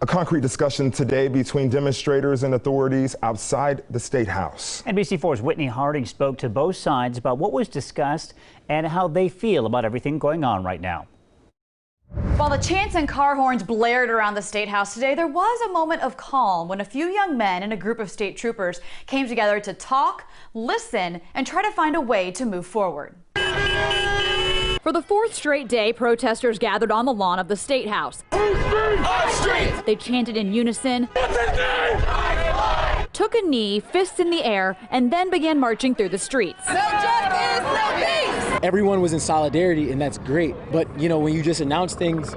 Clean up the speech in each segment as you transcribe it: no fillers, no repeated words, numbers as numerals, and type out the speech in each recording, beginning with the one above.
A concrete discussion today between demonstrators and authorities outside the State House. NBC4's Whitney Harding spoke to both sides about what was discussed and how they feel about everything going on right now. While the chants and car horns blared around the State House today, there was a moment of calm when a few young men and a group of state troopers came together to talk, listen, and try to find a way to move forward. For the fourth straight day, protesters gathered on the lawn of the State House. They chanted in unison, took a knee, fists in the air, and then began marching through the streets. No justice, no peace! Everyone was in solidarity, and that's great. But, you know, when you just announce things,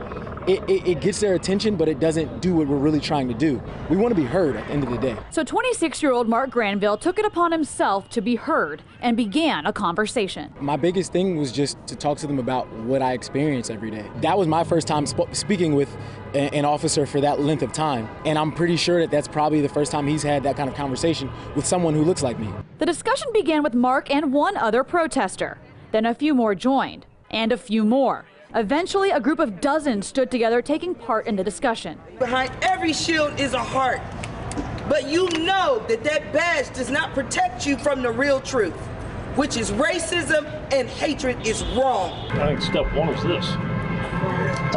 it gets their attention, but it doesn't do what we're really trying to do. We want to be heard at the end of the day. So 26-year-old Mark Granville took it upon himself to be heard and began a conversation. My biggest thing was just to talk to them about what I experience every day. That was my first time speaking with an officer for that length of time, and I'm pretty sure that that's probably the first time he's had that kind of conversation with someone who looks like me. The discussion began with Mark and one other protester. Then a few more joined, and a few more. Eventually, a group of dozens stood together, taking part in the discussion. Behind every shield is a heart, but you know that that badge does not protect you from the real truth, which is racism and hatred is wrong. I think step one is this.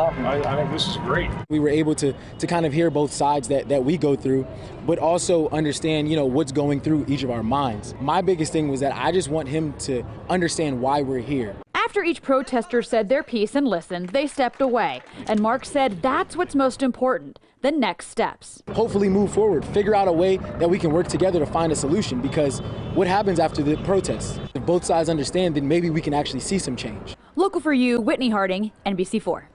I think this is great. We were able to kind of hear both sides that we go through, but also understand, you know, what's going through each of our minds. My biggest thing was that I just want him to understand why we're here. After each protester said their piece and listened, they stepped away. And Mark said that's what's most important, the next steps. Hopefully move forward, figure out a way that we can work together to find a solution, because what happens after the protests? If both sides understand, then maybe we can actually see some change. Local for you, Whitney Harding, NBC4.